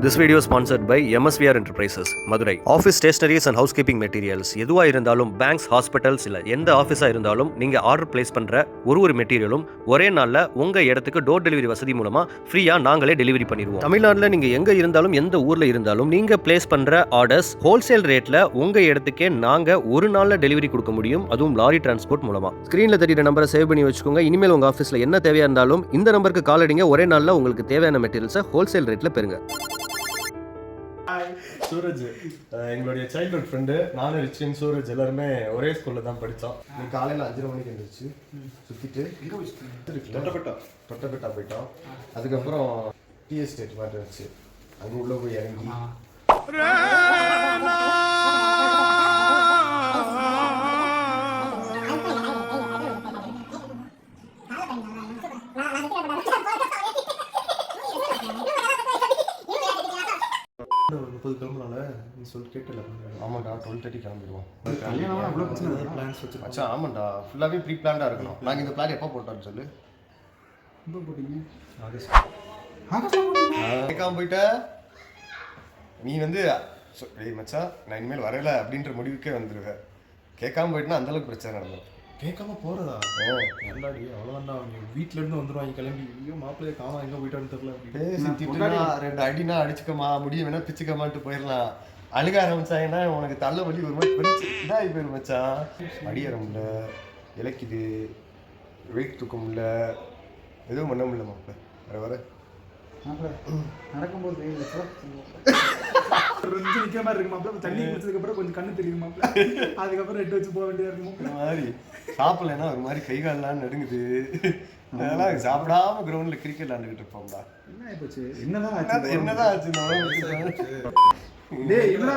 This video is sponsored by MSVR Enterprises, Madurai. Office stationeries and housekeeping materials எதுவா இருந்தாலும் banks, hospitals இல்ல எந்த ஆஃபீஸா இருந்தாலும் நீங்க ஆர்டர் பிளேஸ் பண்ற ஒரு மெட்டீரியலும் ஒரே நாள்ல உங்க இடத்துக்கு டோர் டெலிவரி வசதி மூலமா ஃப்ரீயா நாங்களே டெலிவரி பண்ணிடுவோம். தமிழ்நாட்டுல நீங்க எங்க இருந்தாலும் எந்த ஊர்ல இருந்தாலும் நீங்க பிளேஸ் பண்ற ஆர்டர்ஸ் ஹோல்சேல் ரேட்ல உங்க இடத்துக்கே நாங்க ஒரு நாள்ல டெலிவரி கொடுக்க முடியும், அதுவும் லாரி டிரான்ஸ்போர்ட் மூலமா. ஸ்கிரீன்ல தெரியுற நம்பரை சேவ் பண்ணி வச்சுக்கோங்க. இனிமேல் உங்க ஆஃபீஸ்ல என்ன தேவையா இருந்தாலும் இந்த நம்பருக்கு கால் அடிங்க. ஒரே நாள்ல உங்களுக்கு தேவையான மெட்டீரியல்ஸை ஹோல்சேல் ரேட்ல பெறுங்க. சூரஜ் எங்களுடைய சைல்ட்ஹுட் ஃப்ரெண்டு. நானும் ரிச்சின், சூரஜ் எல்லாருமே ஒரே ஸ்கூலில் தான் படித்தோம். காலையில் 5:30 மணிக்கு எழுந்திரிச்சு சுற்றிட்டு தொட்டபெட்டா போயிட்டோம். அதுக்கப்புறம் டி எஸ்டேட் மாதிரி வச்சு அங்கே உள்ளே போய் இறங்கி ஒரு 30 கிளம்புனால நீ சொல்லி கேட்டல. ஆமாண்டா 12:30 கிளம்பிடுவோம். அச்சா ஆமாண்டா, ஃபுல்லாகவே ப்ரீ பிளான்டாக இருக்கணும். நாங்கள் இந்த பிளான் எப்போ போட்டோம்னு சொல்லு. கேட்காம போயிட்ட நீ வந்து மச்சான் நான் இனிமேல் வரல அப்படின்ற முடிவுக்கே வந்துடுவேன். கேட்காம போயிட்டுனா அந்தளவுக்கு பிரச்சனை நடந்தோம். கேட்காம போறதா? எல்லாடி அவ்வளோதான்டா. நீ வீட்டில இருந்து வந்துடுவாங்க கிளம்பி. ஐயோ மாப்பிள்ளைய காணா எங்கே போயிட்டான்னு தெரியல. பேசிட்டு 2 அடினா அடிச்சுக்கமா, முடிய வேணா பிச்சுக்கமான்ட்டு போயிடலாம். அழுக ஆரம்பிச்சாங்கன்னா உனக்கு தள்ள வலி ஒரு மாதிரி பிரிச்சு இதாகி போயிடும் மச்சான். அடியற முடியல, இலக்கிது, வெயிட் தூக்க முடியல, எதுவும் பண்ண முடியல மாப்பிள்ள. வர நடக்கும்போது நிற்கிற மாதிரி இருக்கு மாப்பிள்ள. தண்ணி குடிச்சதுக்கு அப்புறம் கொஞ்சம் கண்ணு தெரியுது மாப்பிள்ள. அதுக்கப்புறம் 8 வச்சு போக வேண்டியதா இருக்கும். இந்த மாதிரி சாப்பிடலன்னா ஒரு மாதிரி கை கால்லாம் நடுங்குது. அதெல்லாம் சாப்பிடாம கிரவுண்ட்ல கிரிக்கெட் விளையாண்டுக்கிட்டு இருப்போம்டா. என்ன ஆயிப்போச்சு? என்னதான் ஆச்சு? என்னதான்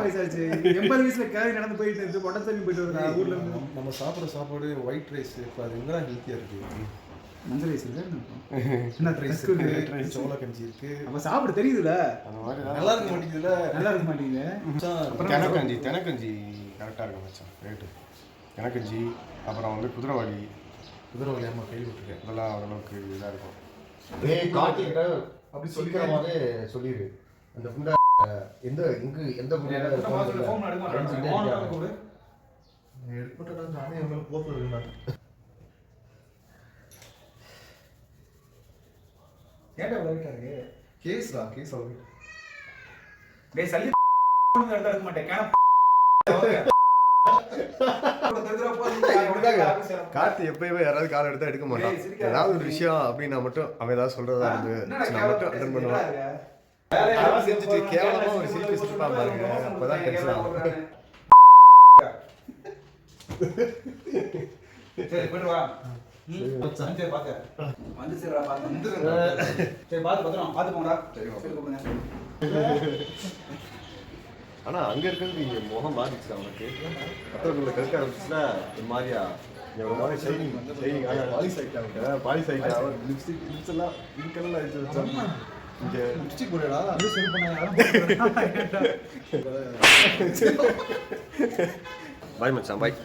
வயசாச்சு? 80 வயசுல கேரி நடந்து போயிட்டு இருக்கு. பொட்டத்தண்ணி போயிட்டு வருது ஊர்ல இருந்து. நம்ம சாப்பிட்ற சாப்பாடு ஒயிட் ரைஸ், இப்போ அது எங்கதான் ஹெல்த்தியா இருக்கு? மஞ்சள் ரைஸ் என்ன ரைஸ் இருக்கு, சோள கஞ்சி இருக்கு. அப்ப சாப்பிட தெரியுதுல, அந்த மாதிரி நல்லா இருக்க மாட்டேங்குதுல. நல்லா இருக்க மாட்டேங்குது. தெனக்கஞ்சி கரெக்டாக இருக்கும் மச்சான் ரேட்டு. தெனக்கஞ்சி, அப்புறம் வந்து குதிரைவாளி அம்மா கேள்விப்பட்டிருக்கேன். இதெல்லாம் ஓரளவுக்கு இதாக இருக்கும். காட்டிக்கிட்ட அப்படி சொல்லிக்கிற மாதிரி சொல்லிடு. அந்த புண்டை எந்த இங்கு எந்த கேஸ்டா கேஸ் எடுக்க மாட்டேன். கார்த்தி எப்பயுமே யாராவது கால் எடுத்தா எடுக்க மாட்டான். ஏதாவது ஒரு விஷயம் அப்படின்னா மட்டும் அவன் ஏதாவது சொல்றதா இருந்து நான் மட்டும் அட்டன் பண்ணுவான். செஞ்சுட்டு கேவலமா ஒரு சிரிப்பு சிரிப்பான் பாருங்க, அப்பதான் டென்ஷன் ஆகும். ஆனா அங்க இருக்கிறது முகம் மாறிச்சு அவனுக்கு. மற்றவங்களை கற்க ஆரம்பிச்சுன்னா ஒரு மாதிரியா ஒரு மாதிரி ஷைனிங் பாலிஸ் ஆகிட்டாங்க. பாலிஸ் ஆகிட்டா லிப்ஸ்டிக் லிப்ஸ் எல்லாம் பிங்க் அடிச்சு வச்சாங்க. இங்க லிப்ஸ்டிக் போடா பாய் மச்சான் பாய்.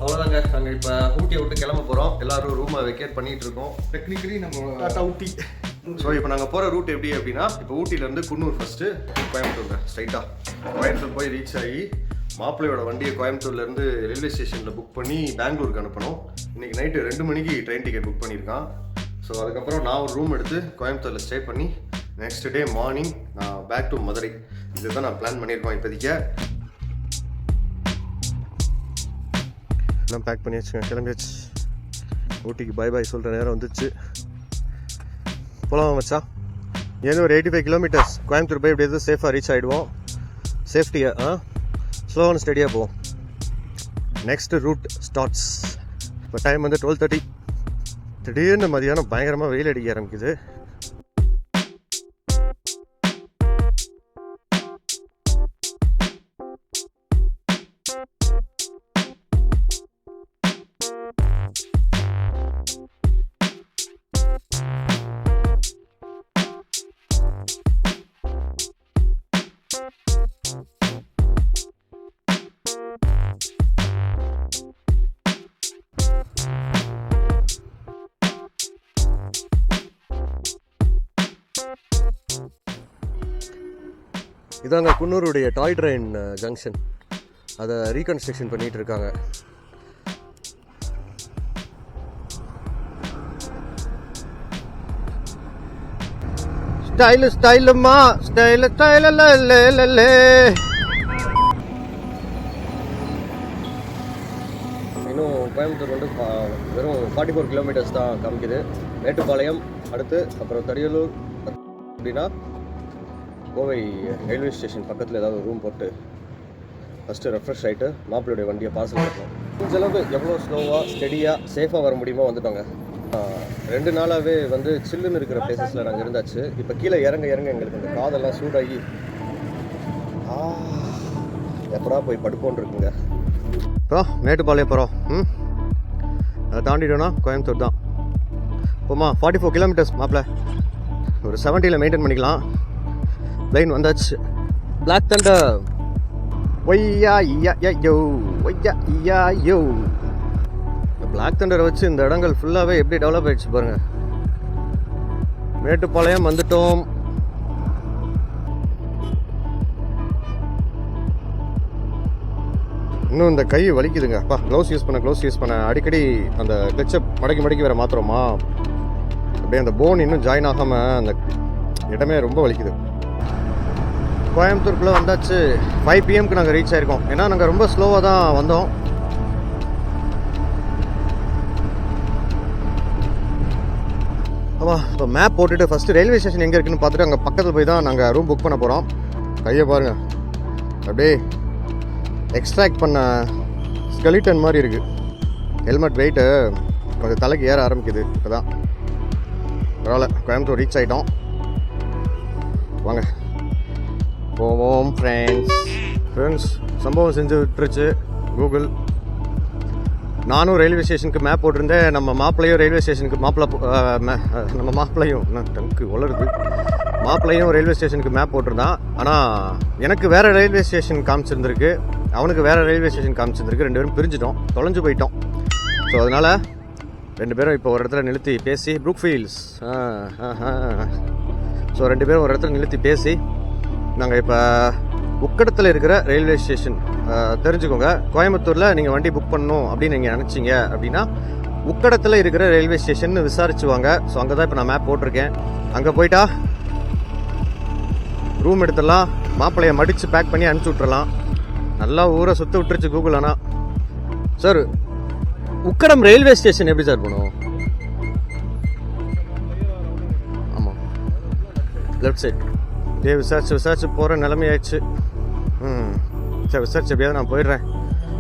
அவ்வளோதாங்க, நாங்கள் இப்போ ஊட்டியை விட்டு கிளம்ப போகிறோம். எல்லோரும் ரூமை வெக்கேட் பண்ணிகிட்டு இருக்கோம். டெக்னிக்கலி நம்ம ஊட்டி. ஸோ இப்போ நாங்கள் போகிற ரூட் எப்படி அப்படின்னா, இப்போ ஊட்டியிலேருந்து குன்னூர் ஃபஸ்ட்டு, கோயம்புத்தூர் ஸ்ட்ரைட்டாக கோயம்புத்தூர் போய் ரீச் ஆகி மாப்பிள்ளையோட வண்டியை கோயம்புத்தூர்லேருந்து ரயில்வே ஸ்டேஷனில் புக் பண்ணி பெங்களூருக்கு அனுப்பணும். இன்றைக்கி நைட்டு 2 மணிக்கு ட்ரெயின் டிக்கெட் புக் பண்ணியிருக்கான். ஸோ அதுக்கப்புறம் நான் ஒரு ரூம் எடுத்து கோயம்புத்தூரில் ஸ்டே பண்ணி நெக்ஸ்ட் டே மார்னிங் நான் பேக் டு மதுரை. இதுதான் நான் பிளான் பண்ணியிருக்கோம். இப்போதைக்கு எல்லாம் பேக் பண்ணி வச்சுக்கேன், கிளம்பியாச்சு. ஊட்டிக்கு பை பாய் சொல்கிற நேரம் வந்துச்சு. போகலாம் மச்சா. ஏன்னு ஒரு 85 கிலோமீட்டர்ஸ் கோயம்புத்தூர் போய் எப்படி எதுவும் சேஃபாக ரீச் ஆகிடுவோம். சேஃப்டியாக ஸ்லோ அண்ட் ஸ்டடியாக போவோம். Next route starts. இப்போ டைம் வந்து 12:30. திடீர்னு மதியானம் பயங்கரமாக வெயில் அடிக்க ஆரம்பிக்குது. இதாங்க குன்னூருடைய டாய் ட்ரெயின் ஜங்ஷன். அதை ரீகன்ஸ்ட்ரக்ஷன் பண்ணிகிட்டு இருக்காங்க. ஸ்டைலு ஸ்டைலுமா ஸ்டைலு ஸ்டைலே. இன்னும் கோயம்புத்தூர் வந்து வெறும் 44 கிலோமீட்டர்ஸ் தான் காமிக்குது. மேட்டுப்பாளையம் அடுத்து அப்புறம் தரியலூர் அப்படின்னா கோவை ரயில்வே ஸ்டேஷன் பக்கத்தில் ஏதாவது ரூம் போட்டு ஃபஸ்ட்டு ரெஃப்ரெஷ் ஆகிட்டு மாப்பிள்ளையுடைய வண்டியை பார்சல் பண்ணலாம். கொஞ்சளவு எவ்வளோ ஸ்லோவாக ஸ்டெடியாக சேஃபாக வர முடியுமோ வந்துட்டோங்க. 2 நாளாகவே வந்து சில்லுன்னு இருக்கிற பிளேசஸில் நாங்கள் இருந்தாச்சு. இப்போ கீழே இறங்க எங்களுக்கு அந்த காதெல்லாம் சூடாகி எப்படா போய் படுப்போன்னு இருக்குங்க. இப்போ மேட்டுப்பாளையம் போகிறோம். அதை தாண்டிட்டோன்னா கோயம்புத்தூர் தான். போமா 44 கிலோமீட்டர்ஸ் மாப்பிள்ள ஒரு 70 மெயின்டைன் பண்ணிக்கலாம். லைன் வந்தாச்சு. பிளாக் தண்டர் ஒய்யா யோ ஒய்யா யோ. பிளாக் தண்டரை வச்சு இந்த இடங்கள் ஃபுல்லாகவே எப்படி டெவலப் ஆகிடுச்சு பாருங்க. மேட்டுப்பாளையம் வந்துட்டோம். இன்னும் இந்த கை வலிக்குதுங்க. அப்பா க்ளவுஸ் யூஸ் பண்ண அடிக்கடி அந்த கிளச்சை மடக்கி வேற மாத்திரமா அப்படியே அந்த போன் இன்னும் ஜாயின் ஆகாமல் அந்த இடமே ரொம்ப வலிக்குது. கோயம்புத்தூருக்குள்ளே வந்தாச்சு. 5 PM நாங்கள் ரீச் ஆகிருக்கோம். ஏன்னா நாங்கள் ரொம்ப ஸ்லோவாக தான் வந்தோம். ஆமாம், இப்போ மேப் போட்டுட்டு ஃபஸ்ட்டு ரயில்வே ஸ்டேஷன் எங்கே இருக்குன்னு பார்த்துட்டு அங்கே பக்கத்தில் போய் தான் நாங்கள் ரூம் புக் பண்ண போகிறோம். கையை பாருங்கள், அப்படியே எக்ஸ்ட்ராக்ட் பண்ண ஸ்கெலிட்டன் மாதிரி இருக்குது. ஹெல்மெட் வெயிட்டு கொஞ்சம் தலைக்கு ஏற ஆரம்பிக்குது. இப்போ தான் பரவாயில்ல, கோயம்புத்தூர் ரீச் ஆகிட்டோம். வாங்க போவோம் ஃப்ரெண்ட்ஸ். சம்பவம் செஞ்சு விட்டுருச்சு கூகுள். நானும் ரயில்வே ஸ்டேஷனுக்கு மேப் போட்டிருந்தேன். நம்ம மாப்பிள்ளையும் ரயில்வே ஸ்டேஷனுக்கு நம்ம மாப்பிள்ளையும் டங்கு வளருது. மாப்பிள்ளையும் ரயில்வே ஸ்டேஷனுக்கு மேப் போட்டிருந்தான். ஆனால் எனக்கு வேறு ரயில்வே ஸ்டேஷன் காமிச்சிருந்துருக்கு, அவனுக்கு வேறு ரயில்வே ஸ்டேஷன் காமிச்சிருந்துருக்கு. 2 பேரும் பிரிஞ்சிட்டோம், தொலைஞ்சு போயிட்டோம். ஸோ அதனால் 2 பேரும் இப்போ ஒரு இடத்துல நிறுத்தி பேசி ப்ரூக்ஃபீல்ட்ஸ் ஸோ 2 பேரும் ஒரு இடத்துல நிறுத்தி பேசி நாங்கள் இப்போ உக்கடத்தில் இருக்கிற ரயில்வே ஸ்டேஷன் தெரிஞ்சுக்கோங்க. கோயம்புத்தூரில் நீங்கள் வண்டி புக் பண்ணணும் அப்படின்னு நீங்கள் நினச்சிங்க அப்படின்னா உக்கடத்தில் இருக்கிற ரயில்வே ஸ்டேஷன் விசாரிச்சுவாங்க. ஸோ அங்கே தான் இப்போ நான் மேப் போட்டிருக்கேன். அங்கே போயிட்டா ரூம் எடுத்துடலாம், மாப்பிள்ளையை மடித்து பேக் பண்ணி அனுப்பிச்சி விட்றலாம். நல்லா ஊரை சுற்ற விட்டுருச்சு கூகுள். ஆனால் சார் உக்கடம் ரயில்வே ஸ்டேஷன் எப்படி சார் போகணும்? ஆமாம், லெஃப்ட் சைட். இதே விசாரிச்சு போகிற நிலைமையாயிடுச்சு. சரி, விசாரிச்சு எப்படியாவது நான் போயிடுறேன்.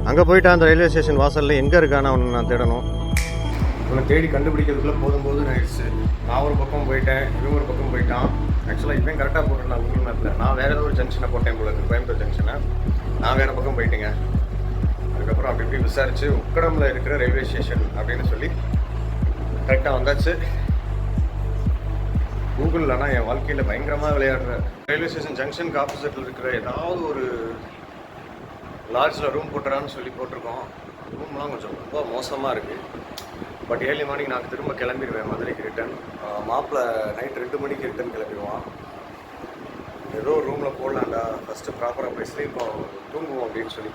அங்கே போயிட்டு அந்த ரயில்வே ஸ்டேஷன் வாசலில் எங்கே இருக்கான்னு அவனை நான் தேடணும். அவனை தேடி கண்டுபிடிக்கிறதுக்குள்ளே போதும் ஆயிடுச்சு. நான் ஒரு பக்கம் போயிட்டேன், இவன் ஒரு பக்கம் போயிட்டான். ஆக்சுவலாக இவன் கரெக்டாக போட்டுருந்தான் கூகுள் மேப்பில். நான் வேறு ஏதோ ஒரு ஜங்ஷனை போட்டேன் போல இருக்குது, கோயம்புத்தூர் ஜங்ஷனை. நான் வேறு பக்கம் போயிட்டேங்க. அதுக்கப்புறம் அப்படி இப்படி விசாரித்து உக்கடமில் இருக்கிற ரயில்வே ஸ்டேஷன் அப்படின்னு சொல்லி கரெக்டாக வந்தாச்சு. கூகுளில் ஆனால் என் வாழ்க்கையில் பயங்கரமாக விளையாடுறேன். ரயில்வே ஸ்டேஷன் ஜங்ஷனுக்கு ஆப்போசிட்டில் இருக்கிற ஏதாவது ஒரு லாட்ஜில் ரூம் போட்டுறான்னு சொல்லி போட்டிருக்கோம். ரூம்லாம் கொஞ்சம் ரொம்ப மோசமாக இருக்குது. பட் ஏர்லி மார்னிங் நான் திரும்ப கிளம்பிடுவேன் மதுரைக்கு ரிட்டன். மாப்பிள்ளை நைட் 2 மணிக்கு ரிட்டன் கிளம்பிடுவான். ஏதோ ரூமில் போடலாண்டா, ஃபஸ்ட்டு ப்ராப்பராக போய் ஸ்லீப் தூங்குவோம் அப்படின்னு சொல்லி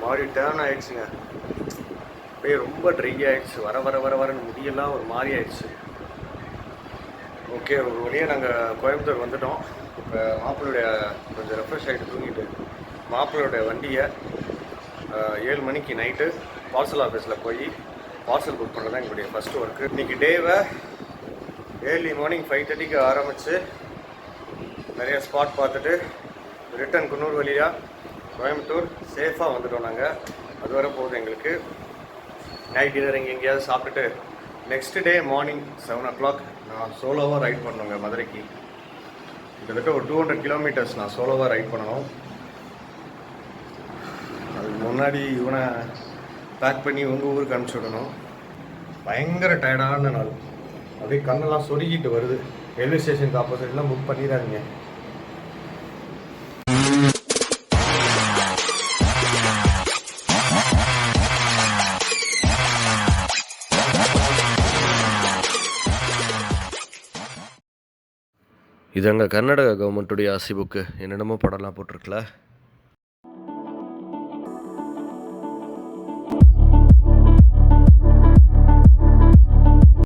மாறி டேர்ன் ஆகிடுச்சுங்க. அப்படியே ரொம்ப ட்ரை ஆகிடுச்சு. வரன்னு முடியெல்லாம் ஒரு மாதிரி ஆயிடுச்சு. ஓகே, ஒரு வழியாக நாங்கள் கோயம்புத்தூர் வந்துட்டோம். இப்போ மாப்பிள்ளையுடைய கொஞ்சம் ரெஃப்ரெஷ் ஆகிட்டு தூங்கிட்டு மாப்பிள்ளையோடைய வண்டியை 7 மணிக்கு நைட்டு பார்சல் ஆஃபீஸில் போய் பார்சல் புக் பண்ணுறது தான் எங்களுடைய ஃபஸ்ட்டு ஒர்க்கு. இன்றைக்கி டேவை ஏர்லி மார்னிங் 5:30க்கு ஆரம்பித்து நிறைய ஸ்பாட் பார்த்துட்டு ரிட்டன் குன்னூர் வழியாக கோயம்புத்தூர் சேஃபாக வந்துட்டோம். நாங்கள் அது வர போகுது எங்களுக்கு. நைட் டின்னர் எங்கேயாவது சாப்பிட்டுட்டு நெக்ஸ்ட் டே மார்னிங் 7 o'clock நான் சோலோவாக ரைட் பண்ணணுங்க மதுரைக்கு. கிட்டத்தட்ட ஒரு 200 கிலோமீட்டர்ஸ் நான் சோலோவாக ரைட் பண்ணணும். அதுக்கு முன்னாடி இவனை பேக் பண்ணி உங்கள் ஊருக்கு அனுப்பிச்சி விடணும். பயங்கர டயர்டான நாள். அப்படியே கண்ணெல்லாம் சொருகிட்டு வருது. ரயில்வே ஸ்டேஷனுக்கு ஆப்போசிட்லாம் புக் பண்ணிடாதீங்க. இது அங்கே கர்நாடகா கவர்மெண்ட்டுடைய ஆர்சி புக்கு என்னென்னமோ படம்லாம் போட்டிருக்குல.